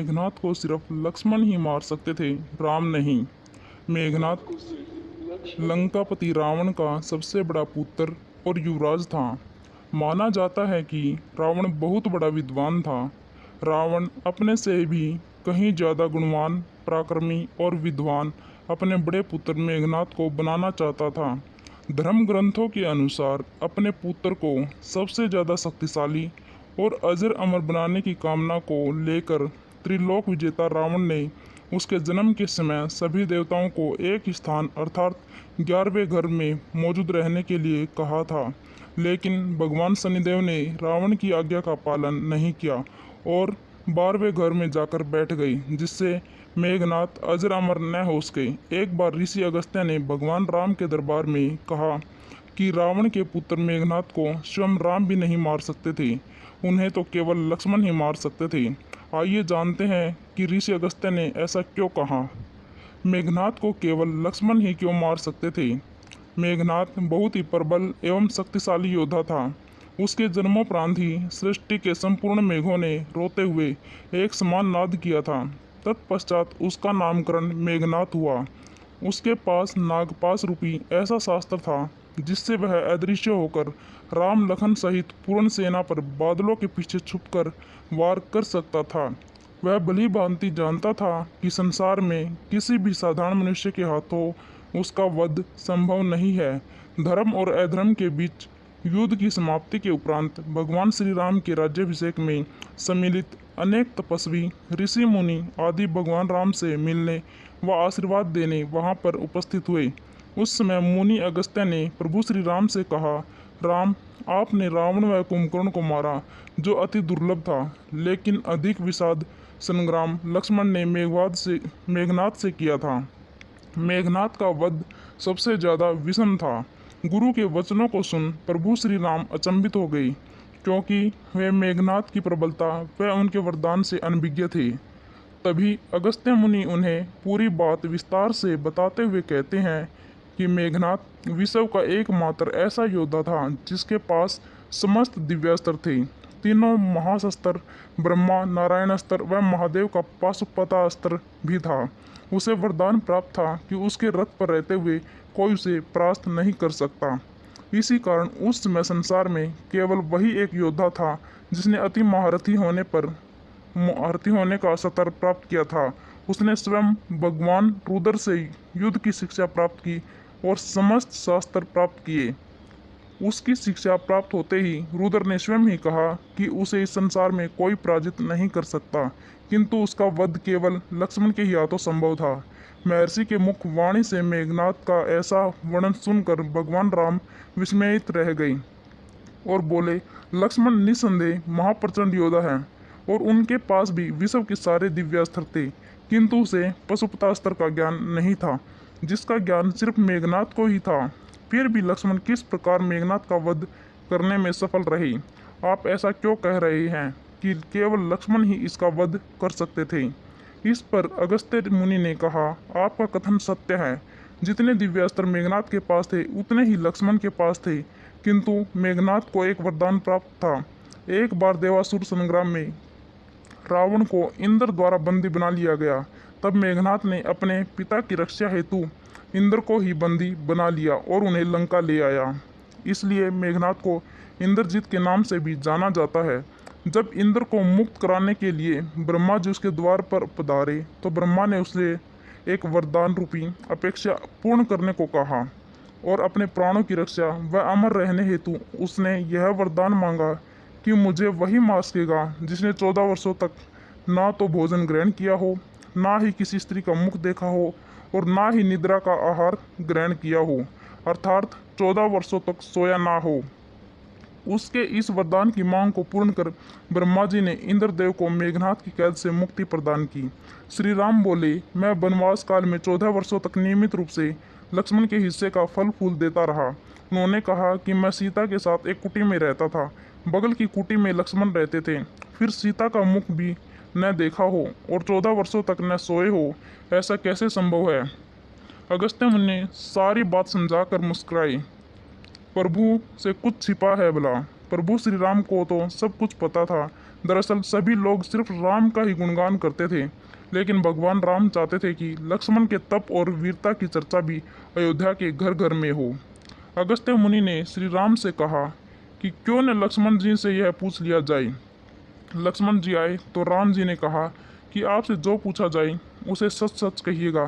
मेघनाथ को सिर्फ लक्ष्मण ही मार सकते थे, राम नहीं। मेघनाथ लंकापति रावण का सबसे बड़ा पुत्र और युवराज था। माना जाता है कि रावण बहुत बड़ा विद्वान था। रावण अपने से भी कहीं ज़्यादा गुणवान, पराक्रमी और विद्वान अपने बड़े पुत्र मेघनाथ को बनाना चाहता था। धर्म ग्रंथों के अनुसार अपने पुत्र को सबसे ज़्यादा शक्तिशाली और अजर अमर बनाने की कामना को लेकर त्रिलोक विजेता रावण ने उसके जन्म के समय सभी देवताओं को एक स्थान अर्थात 11वें घर में मौजूद रहने के लिए कहा था। लेकिन भगवान शनिदेव ने रावण की आज्ञा का पालन नहीं किया और 12वें घर में जाकर बैठ गई, जिससे मेघनाथ अजर अमर न हो सके। एक बार ऋषि अगस्त्य ने भगवान राम के दरबार में कहा कि रावण के पुत्र मेघनाथ को स्वयं राम भी नहीं मार सकते थे, उन्हें तो केवल लक्ष्मण ही मार सकते थे। आइए जानते हैं कि ऋषि अगस्त्य ने ऐसा क्यों कहा। मेघनाथ को केवल लक्ष्मण ही क्यों मार सकते थे। मेघनाथ बहुत ही प्रबल एवं शक्तिशाली योद्धा था। उसके जन्मोपरांत ही सृष्टि के संपूर्ण मेघों ने रोते हुए एक समान नाद किया था। तत्पश्चात उसका नामकरण मेघनाथ हुआ। उसके पास नागपाश रूपी ऐसा शास्त्र था जिससे वह अदृश्य होकर राम लखन सहित पूर्ण सेना पर बादलों के पीछे छुपकर वार कर सकता था। वह भली भांति जानता था कि संसार में किसी भी साधारण मनुष्य के हाथों उसका वध संभव नहीं है। धर्म और अधर्म के बीच युद्ध की समाप्ति के उपरांत भगवान श्री राम के राज्याभिषेक में सम्मिलित अनेक तपस्वी, ऋषि मुनि आदि भगवान राम से मिलने व आशीर्वाद देने वहां पर उपस्थित हुए। उस समय मुनि अगस्त्य ने प्रभु श्री राम से कहा, राम, आपने रावण व कुंभकर्ण को मारा, जो अति दुर्लभ था, लेकिन अधिक विषाद संग्राम लक्ष्मण ने मेघनाथ से किया था। मेघनाथ का वध सबसे ज्यादा विषम था। गुरु के वचनों को सुन प्रभु श्री राम अचंभित हो गए, क्योंकि वे मेघनाथ की प्रबलता व उनके वरदान से अनभिज्ञ थे। तभी अगस्त्य मुनि उन्हें पूरी बात विस्तार से बताते हुए कहते हैं कि मेघनाथ विश्व का एकमात्र ऐसा योद्धा था जिसके पास समस्त दिव्यास्त्र थे। तीनों महाशस्त्र, ब्रह्मा, नारायणास्त्र व महादेव का पाशुपतास्त्र भी था। उसे वरदान प्राप्त था कि उसके रथ पर रहते हुए कोई उसे परास्त नहीं कर सकता। इसी कारण उस समय संसार में केवल वही एक योद्धा था जिसने अति महारथी होने का सतर प्राप्त किया था। उसने स्वयं भगवान रुद्र से युद्ध की शिक्षा प्राप्त की और समस्त शास्त्र प्राप्त किए। उसकी शिक्षा प्राप्त होते ही रुद्र ने स्वयं ही कहा कि उसे इस संसार में कोई पराजित नहीं कर सकता, किंतु उसका वध केवल लक्ष्मण के ही हाथों संभव था। महर्षि के मुख वाणी से मेघनाथ का ऐसा वर्णन सुनकर भगवान राम विस्मयित रह गए और बोले, लक्ष्मण निस्संदेह महाप्रचंड योद्धा है और उनके पास भी विश्व के सारे दिव्यास्त्र थे, किंतु उसे पशुपतास्त्र का ज्ञान नहीं था, जिसका ज्ञान सिर्फ मेघनाथ को ही था। फिर भी लक्ष्मण किस प्रकार मेघनाथ का वध करने में सफल रहे। आप ऐसा क्यों कह रहे हैं कि केवल लक्ष्मण ही इसका वध कर सकते थे। इस पर अगस्त्य मुनि ने कहा, आपका कथन सत्य है। जितने दिव्यास्त्र मेघनाथ के पास थे उतने ही लक्ष्मण के पास थे, किंतु मेघनाथ को एक वरदान प्राप्त था। एक बार देवासुर संग्राम में रावण को इंद्र द्वारा बंदी बना लिया गया। तब मेघनाथ ने अपने पिता की रक्षा हेतु इंद्र को ही बंदी बना लिया और उन्हें लंका ले आया। इसलिए मेघनाथ को इंद्रजीत के नाम से भी जाना जाता है। जब इंद्र को मुक्त कराने के लिए ब्रह्मा जी उसके द्वार पर पधारे तो ब्रह्मा ने उसे एक वरदान रूपी अपेक्षा पूर्ण करने को कहा और अपने प्राणों की रक्षा व अमर रहने हेतु उसने यह वरदान मांगा कि मुझे वही मार सकेगा जिसने 14 वर्षों तक ना तो भोजन ग्रहण किया हो, ना ही किसी स्त्री का मुख देखा हो और ना ही निद्रा का आहार ग्रहण किया हो, अर्थात 14 वर्षों तक सोया ना हो। उसके इस वरदान की मांग को पूर्ण कर ब्रह्मा जी ने इंद्रदेव को मेघनाथ की कैद से मुक्ति प्रदान की। श्री राम बोले, मैं वनवास काल में 14 वर्षों तक नियमित रूप से लक्ष्मण के हिस्से का फल फूल देता रहा। उन्होंने कहा कि मैं सीता के साथ एक कुटी में रहता था, बगल की कुटी में लक्ष्मण रहते थे। फिर सीता का मुख भी न देखा हो और 14 वर्षों तक न सोए हो, ऐसा कैसे संभव है। अगस्त्य मुनि ने सारी बात समझाकर मुस्कुराए। प्रभु से कुछ छिपा है भला। प्रभु श्री राम को तो सब कुछ पता था। दरअसल सभी लोग सिर्फ राम का ही गुणगान करते थे, लेकिन भगवान राम चाहते थे कि लक्ष्मण के तप और वीरता की चर्चा भी अयोध्या के घर घर में हो। अगस्त्य मुनि ने श्री राम से कहा कि क्यों न लक्ष्मण जी से यह पूछ लिया जाए। लक्ष्मण जी आए तो राम जी ने कहा कि आपसे जो पूछा जाए उसे सच सच कहिएगा।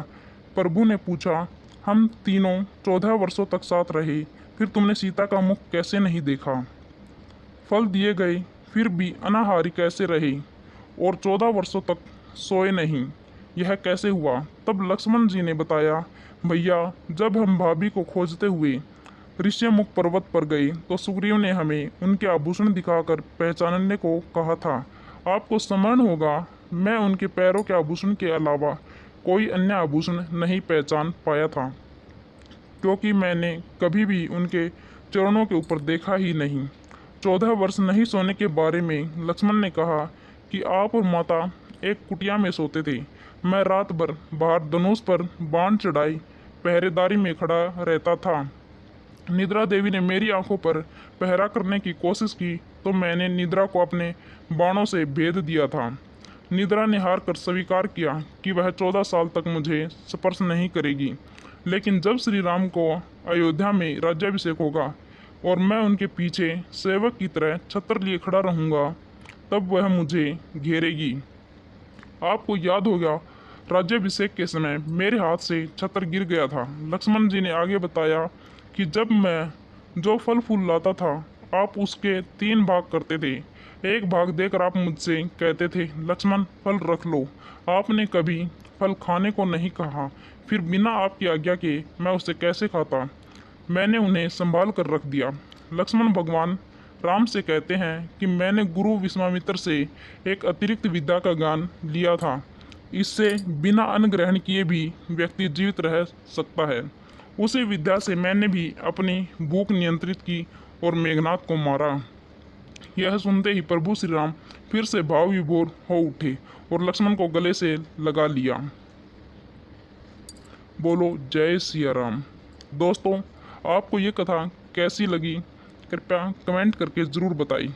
प्रभु ने पूछा, हम तीनों 14 वर्षों तक साथ रहे, फिर तुमने सीता का मुख कैसे नहीं देखा? फल दिए गए फिर भी अनाहारी कैसे रहे और 14 वर्षों तक सोए नहीं, यह कैसे हुआ? तब लक्ष्मण जी ने बताया, भैया जब हम भाभी को खोजते हुए ऋष्यमुख पर्वत पर गए तो सुग्रीव ने हमें उनके आभूषण दिखाकर पहचानने को कहा था। आपको स्मरण होगा, मैं उनके पैरों के आभूषण के अलावा कोई अन्य आभूषण नहीं पहचान पाया था, क्योंकि मैंने कभी भी उनके चरणों के ऊपर देखा ही नहीं। 14 वर्ष नहीं सोने के बारे में लक्ष्मण ने कहा कि आप और माता एक कुटिया में सोते थे। मैं रात भर बाहर धनुष पर बाण चढ़ाई पहरेदारी में खड़ा रहता था। निद्रा देवी ने मेरी आंखों पर पहरा करने की कोशिश की तो मैंने निद्रा को अपने बाणों से भेद दिया था। निद्रा ने हार कर स्वीकार किया कि वह 14 साल तक मुझे स्पर्श नहीं करेगी, लेकिन जब श्री राम को अयोध्या में राज्याभिषेक होगा और मैं उनके पीछे सेवक की तरह छत्र लिए खड़ा रहूँगा, तब वह मुझे घेरेगी। आपको याद होगा, राज्याभिषेक के समय मेरे हाथ से छत्र गिर गया था। लक्ष्मण जी ने आगे बताया कि जब मैं जो फल फूल लाता था, आप उसके 3 भाग करते थे। एक भाग देकर आप मुझसे कहते थे, लक्ष्मण फल रख लो। आपने कभी फल खाने को नहीं कहा, फिर बिना आपकी आज्ञा के मैं उसे कैसे खाता? मैंने उन्हें संभाल कर रख दिया। लक्ष्मण भगवान राम से कहते हैं कि मैंने गुरु विश्वामित्र से एक अतिरिक्त विद्या का ज्ञान लिया था। इससे बिना अन्न ग्रहण किए भी व्यक्ति जीवित रह सकता है। उसी विद्या से मैंने भी अपनी भूख नियंत्रित की और मेघनाथ को मारा। यह सुनते ही प्रभु श्री राम फिर से भाव विभोर हो उठे और लक्ष्मण को गले से लगा लिया। बोलो जय सिया राम। दोस्तों, आपको ये कथा कैसी लगी, कृपया कमेंट करके ज़रूर बताइए।